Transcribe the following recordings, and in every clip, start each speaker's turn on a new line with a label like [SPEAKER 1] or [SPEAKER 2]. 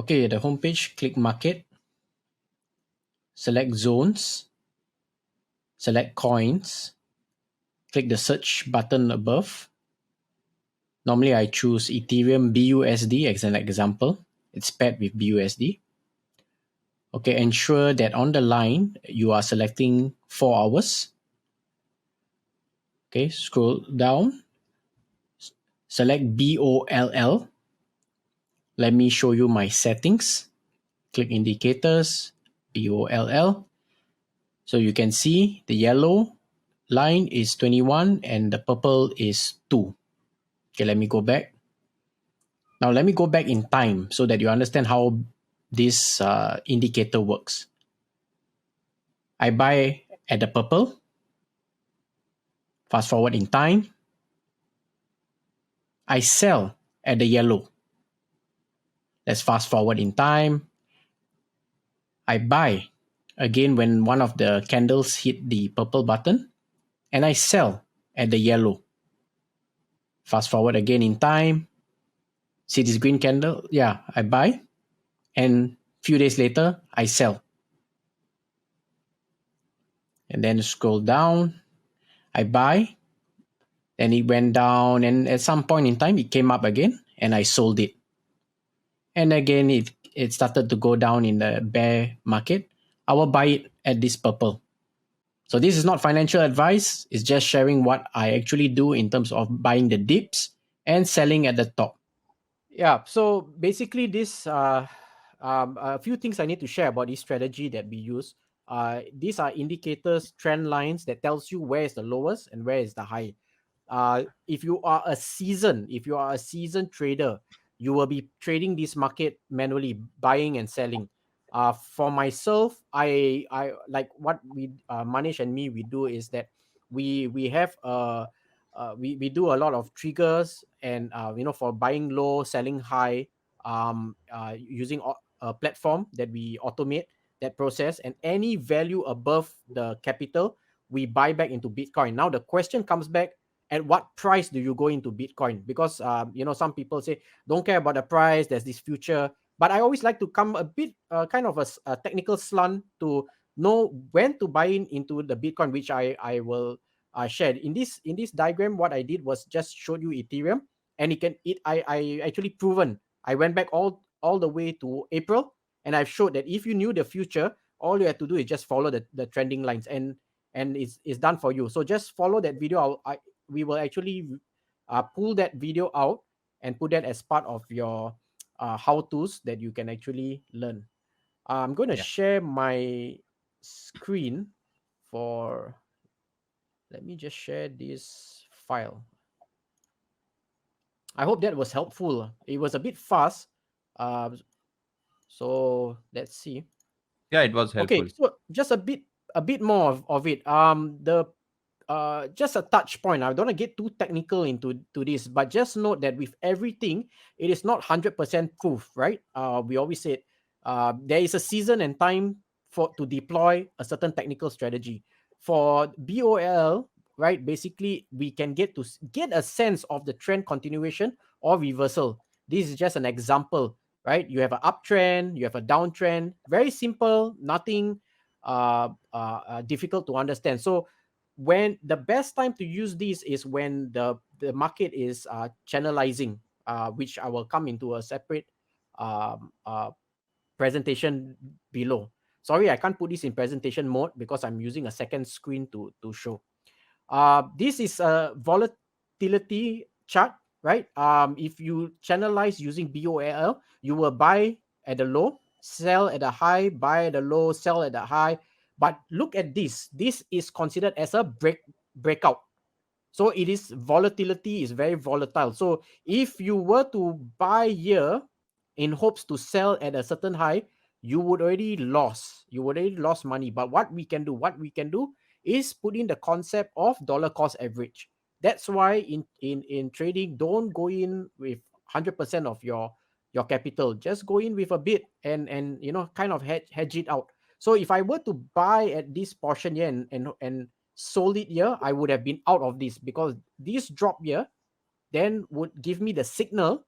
[SPEAKER 1] Okay, the homepage, click market, select zones, select coins, click the search button above. Normally I choose Ethereum BUSD as an example. It's paired with BUSD. Okay, ensure that on the line you are selecting 4 hours. Okay, scroll down, select BOLL. Let me show you my settings. Click indicators, BOLL. So you can see the yellow line is 21 and the purple is 2. Okay, let me go back. Now let me go back in time so that you understand how this indicator works. I buy at the purple. Fast forward in time. I sell at the yellow. Let's fast forward in time. I buy again when one of the candles hit the purple button, and I sell at the yellow. Fast forward again in time. See this green candle? Yeah, I buy, and few days later I sell. And then scroll down. I buy, then it went down, and at some point in time it came up again, and I sold it. And again it started to go down in the bear market. I will buy it at this purple. So this is not financial advice. It's just sharing what I actually do in terms of buying the dips and selling at the top. Yeah. So basically, this a few things I need to share about this strategy that we use. These are indicators, trend lines that tells you where is the lowest and where is the high. If you are a seasoned trader, you will be trading this market manually, buying and selling. For myself, I like what we Manish and me we do is that we have we do a lot of triggers and for buying low, selling high, using a platform that we automate that process, and any value above the capital we buy back into Bitcoin. Now the question comes back, at what price do you go into Bitcoin? Because some people say don't care about the price, there's this future. But I always like to come a bit kind of a technical slant to know when to buy into the Bitcoin, which I will share in this diagram. What I did was just showed you Ethereum, and I actually proven. I went back all the way to April, and I've showed that if you knew the future, all you have to do is just follow the trending lines, and it's done for you. So just follow that video. We will actually pull that video out and put that as part of your how-tos that you can actually learn. I'm going to share my screen for. Let me just share this file. I hope that was helpful. It was a bit fast. So let's see.
[SPEAKER 2] Yeah, it was helpful.
[SPEAKER 1] Okay, so just a bit more of it. Just a touch point. I don't want to get too technical into this, but just note that with everything, it is not 100% proof, right? We always said there is a season and time to deploy a certain technical strategy. For BOL, right? Basically, we can get a sense of the trend continuation or reversal. This is just an example, right? You have an uptrend, you have a downtrend. Very simple, nothing difficult to understand. So when the best time to use this is when the market is channelizing, which I will come into a separate presentation below. Sorry, I can't put this in presentation mode because I'm using a second screen to show. This is a volatility chart, right? If you channelize using BOLL, you will buy at the low, sell at the high, buy at the low, sell at the high. But look at this. This is considered as a breakout. So it is volatility is very volatile. So if you were to buy here in hopes to sell at a certain high, you would already lost. You would already lost money. But what we can do is put in the concept of dollar cost average. That's why in trading, don't go in with 100% of your capital. Just go in with a bit and kind of hedge it out. So if I were to buy at this portion here and sold it here, I would have been out of this, because this drop here then would give me the signal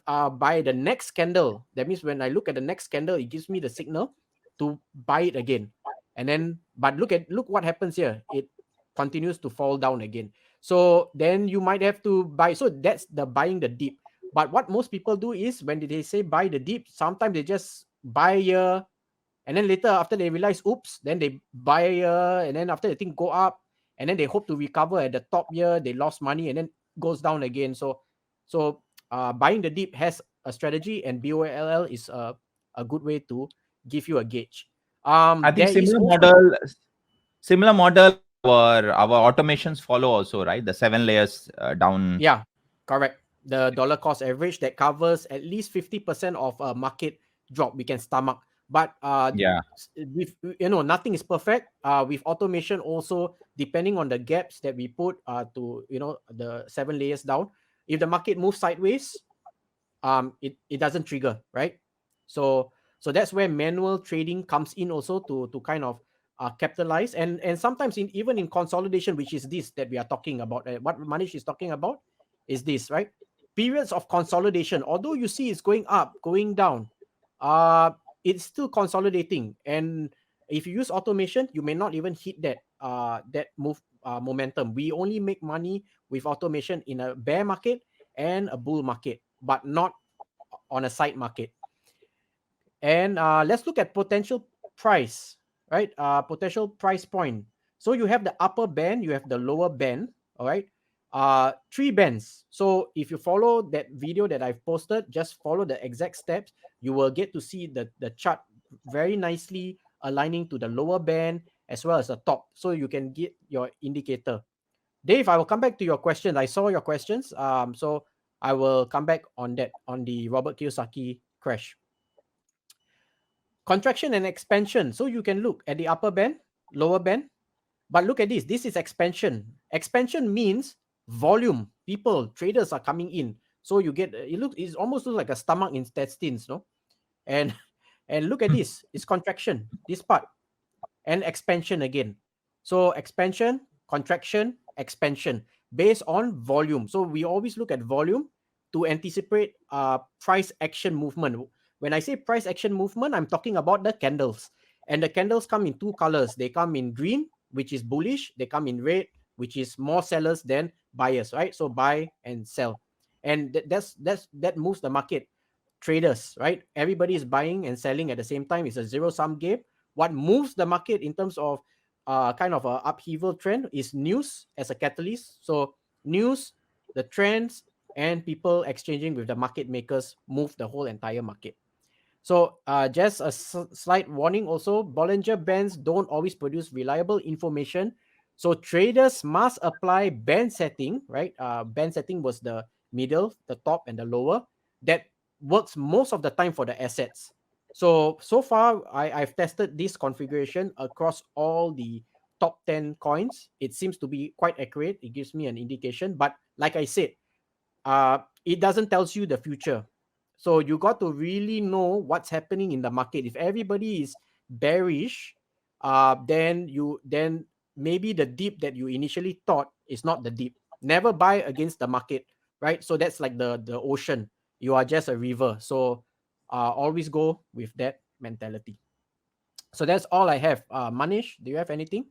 [SPEAKER 1] by the next candle. That means when I look at the next candle, it gives me the signal to buy it again. And then, but look what happens here. It continues to fall down again. So then you might have to buy. So that's the buying the dip. But what most people do is when they say buy the dip, sometimes they just buy here, and then later after they realize, oops, then they buy here, and then after the thing go up, and then they hope to recover at the top here, they lost money, and then goes down again. So buying the dip has a strategy, and BOLL is a good way to give you a gauge.
[SPEAKER 2] I think
[SPEAKER 1] There is also
[SPEAKER 2] similar model our automations follow also, right? The 7 layers down.
[SPEAKER 1] Yeah, correct. The dollar cost average that covers at least 50% of a market drop we can stomach. But
[SPEAKER 2] Yeah.
[SPEAKER 1] with nothing is perfect. With automation also, depending on the gaps that we put to the 7 layers down, if the market moves sideways, it doesn't trigger, right? So that's where manual trading comes in also to kind of capitalize, and sometimes even in consolidation, which is this that we are talking about. What Manish is talking about is this, right? Periods of consolidation, although you see it's going up, going down, uh it's still consolidating. And if you use automation, you may not even hit that move momentum. We only make money with automation in a bear market and a bull market, but not on a side market. And let's look at potential price, right? Potential price point. So you have the upper band, you have the lower band, all right? Three bands. So if you follow that video that I've posted, just follow the exact steps, you will get to see the chart very nicely aligning to the lower band as well as the top. So you can get your indicator. Dave, I will come back to your question. I saw your questions. So I will come back on that, on the Robert Kiyosaki crash. Contraction and expansion. So you can look at the upper band, lower band, but look at this. This is expansion. Expansion means volume. People, traders are coming in. So you get it almost looks like a stomach intestines, no? And and look at this. It's contraction. This part and expansion again. So expansion, contraction, expansion based on volume. So we always look at volume to anticipate price action movement. When I say price action movement, I'm talking about the candles. And the candles come in two colors. They come in green, which is bullish. They come in red, which is more sellers than buyers, right? So buy and sell. And that moves the market. Traders, right? Everybody is buying and selling at the same time. It's a zero sum game. What moves the market in terms of kind of a upheaval trend is news as a catalyst. So news, the trends, and people exchanging with the market makers move the whole entire market. So just a slight warning also, Bollinger Bands don't always produce reliable information. So traders must apply band setting, right? Band setting was the middle, the top, and the lower. That works most of the time for the assets. So far, I've tested this configuration across all the top 10 coins. It seems to be quite accurate. It gives me an indication. But like I said, it doesn't tells you the future. So you got to really know what's happening in the market. If everybody is bearish, then maybe the dip that you initially thought is not the dip. Never buy against the market, right? So that's like the ocean. You are just a river. So always go with that mentality. So that's all I have. Manish, do you have anything?